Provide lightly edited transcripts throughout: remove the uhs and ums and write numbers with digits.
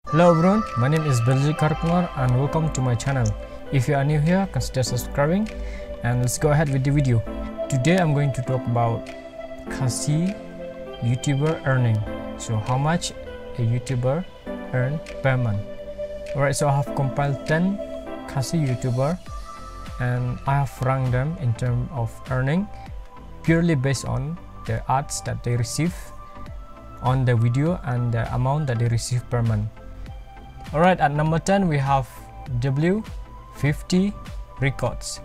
Hello everyone, my name is Belgi Karpnor and welcome to my channel. If you are new here, consider subscribing and let's go ahead with the video. Today I'm going to talk about Kasi YouTuber earning. So how much a YouTuber earn per month. Alright, so I have compiled 10 Kasi YouTuber and I have ranked them in terms of earning purely based on the ads that they receive on the video and the amount that they receive per month. Alright, at number 10 we have W50 Records.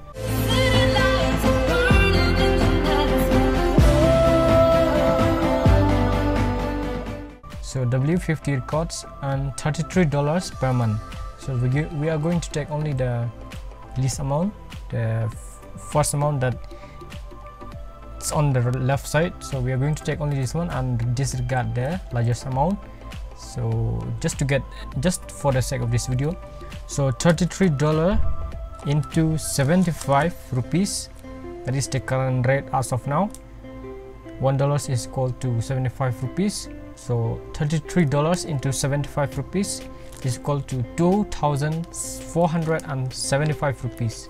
So W50 Records earn $33 per month. So we are going to take only the least amount, the first amount that it's on the left side. So we are going to take only this one and disregard the largest amount. So just for the sake of this video, so $33 into 75 rupees, that is the current rate as of now. $1 is equal to 75 rupees. So $33 into 75 rupees is equal to 2,475 rupees.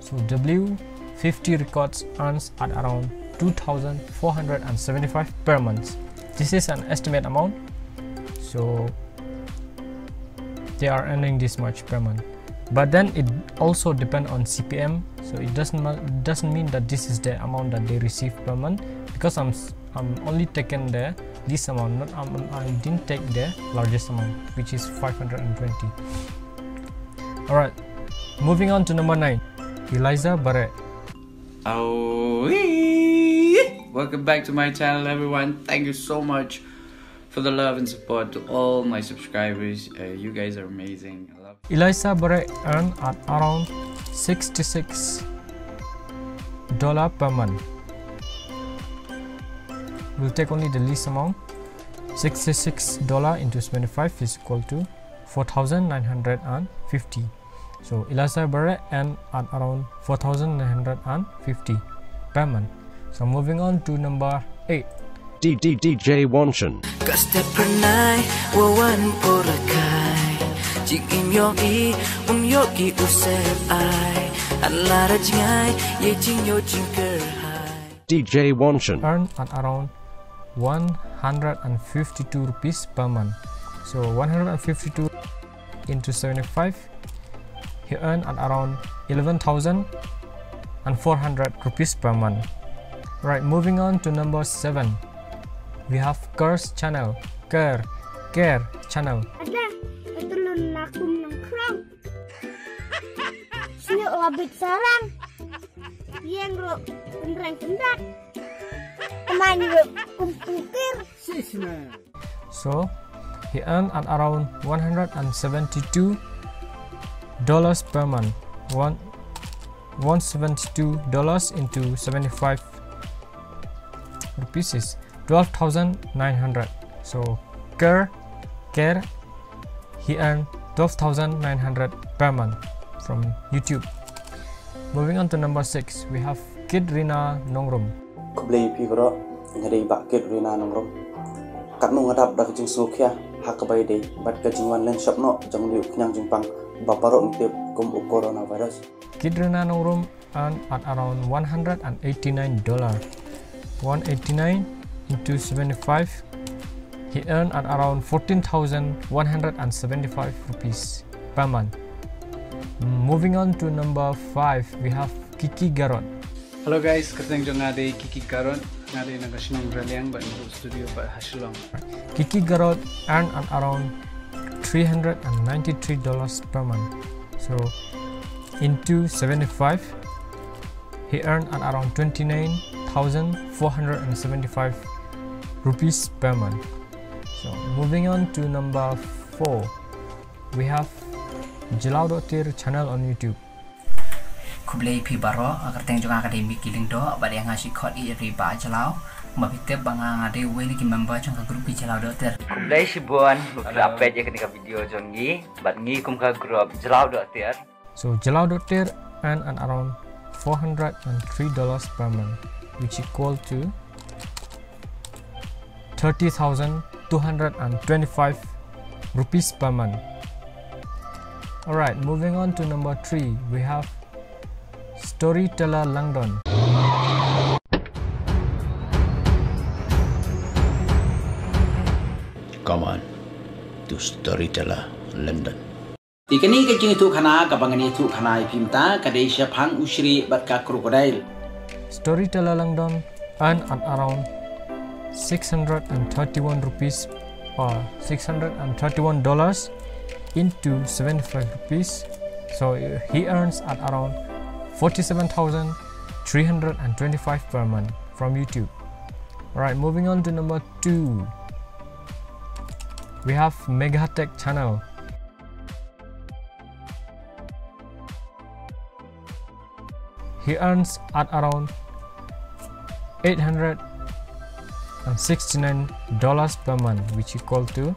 So W50 Records earns at around 2,475 per month. This is an estimate amount, so they are earning this much per month. But then it also depends on CPM, so it doesn't mean that this is the amount that they receive per month, because I'm only taking the least amount, I didn't take the largest amount, which is 520. Alright, moving on to number 9, Eliza Barrett. Welcome back to my channel, everyone. Thank you so much for the love and support to all my subscribers. You guys are amazing. I love you. Eliza Barrett earned at around $66 per month. We'll take only the least amount. $66 into 75 is equal to 4,950. So Eliza Barrett earned at around 4,950 per month. So moving on to number 8, DJ Wanshan. DJ Wanshan earned at around 152 rupees per month. So 152 into 75, he earned at around 11,400 rupees per month. Right, moving on to number 7, we have Ker's channel. Care channel. Ada, ito nun nakum ng crown. Sino labit sarang? Yang ro, kendrang-kendrak. Teman ro, kumpukir. So he earned at around $172 per month. $172 into 75 rupees is 12,900. So Care he earned 12,900 per month from YouTube. Moving on to number 6, we have Kid Rina Nongrum. Kublai pigro ngari ba Kid Rina Nongrum. Kat mo ngadap da kajing sukya hakabay day bat kajing wan len shop no jang liu knyang jingpang baparo ngtip kum coronavirus. Kid Rina Nongrum earned at around $189. 189 into 75, he earned at around 14,175 rupees per month. Moving on to number 5, we have Kiki Garot. Hello guys, kateng jong ngade Kiki Garot, ngade nagasinong raliang ba ng studio ba hasilong. Kiki Garot earned at around $393 per month. So into 75, he earned at around 29,475 rupees per month. So moving on to number 4, we have Jelau.tir channel on YouTube. Kublai pi baro agar teng jong akademi kiling do ba yang ngasih kod i riba Jelau mabite bang ngade we ni member jong grup Jelau.tir. Kublai sibuan update je ketika video jong gi bat ngi kum ka grup Jelau.tir. So Jelau.tir earn at around $403 per month, which equal to 30,225 rupees per month. Alright, moving on to number 3, we have Storyteller Langdon. Come on to Storyteller London. Tikani kecing itu khana kabangani itu khana ipimta kadesha phang usri batka crocodile. Storyteller Langdon earn at around 631 rupees or $631 into 75 rupees. So he earns at around 47,325 per month from YouTube. Alright, moving on to number 2. We have Megatech channel. He earns at around $869 per month, which equal to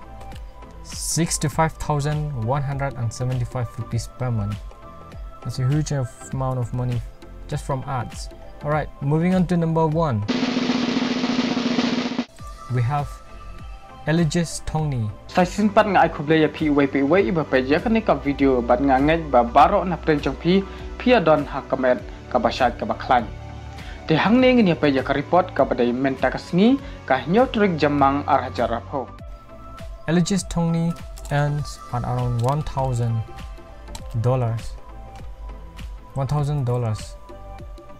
65,175 rupees per month. That's a huge amount of money just from ads. Alright, moving on to number 1. We have Eligius Tony. Saya simpan ngai kublaya pi wai iba peja kan ni ka video bat ngai ba baro na prencong pi adon ha kamet ka basat ka baklan. Te hang ne ngi peja ka report ka badai menta kasni ka nyotrik jamang arhajar rapho. Eligius Tony earns at around $1,000.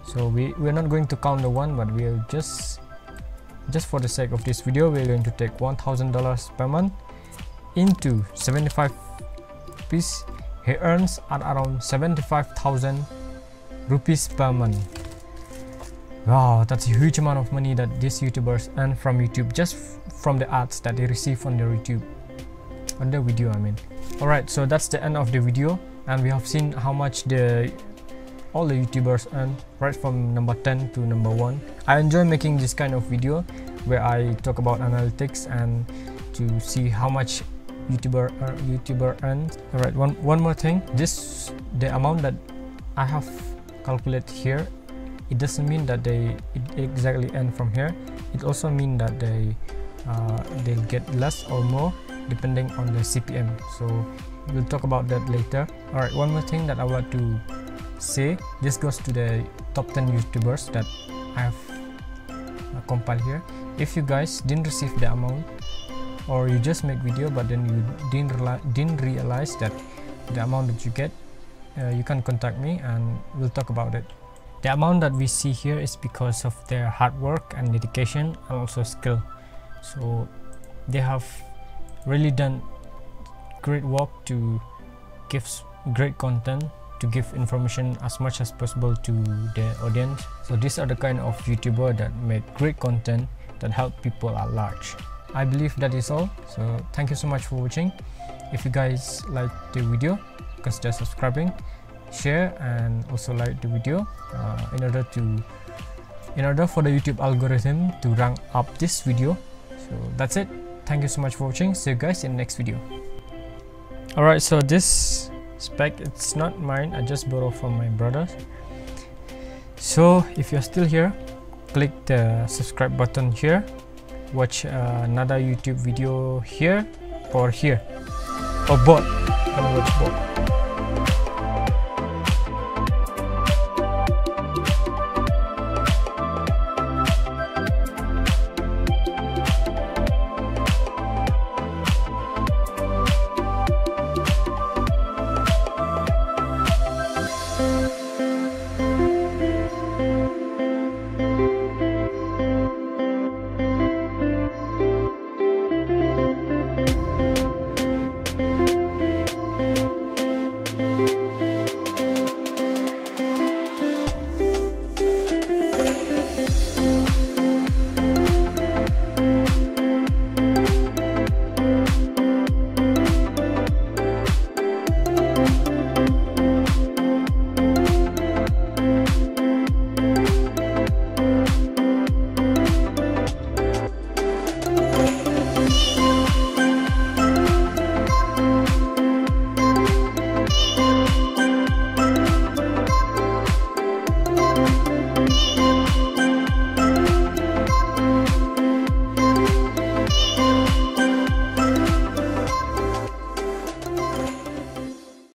So we're not going to count the one, but we'll just for the sake of this video, we're going to take $1,000 per month into 75 rupees. He earns at around 75,000 rupees per month. Wow, that's a huge amount of money that these YouTubers earn from YouTube, just from the ads that they receive on their YouTube, on their video, I mean. Alright, so that's the end of the video, and we have seen how much all the YouTubers earn, right from number 10 to number 1. I enjoy making this kind of video where I talk about analytics and to see how much YouTuber earns. Alright, one more thing, the amount that I have calculated here, it doesn't mean that it exactly earn from here. It also means that they'll get less or more depending on the CPM. So we'll talk about that later. Alright, one more thing that I want to say, this goes to the top 10 YouTubers that I have compiled here. If you guys didn't receive the amount, or you just make video but then you didn't realize that the amount that you get, you can contact me and we'll talk about it. The amount that we see here is because of their hard work and dedication and also skill. So they have really done great work to give great content, to give information as much as possible to the audience. So these are the kind of YouTuber that make great content that help people at large. I believe that is all. So thank you so much for watching. If you guys like the video, consider subscribing, share, and also like the video in order for the YouTube algorithm to rank up this video. So that's it. Thank you so much for watching. See you guys in the next video. Alright, so this spec, it's not mine, I just borrowed from my brother. So if you're still here, click the subscribe button here, watch another YouTube video here or here, or both. You can watch both.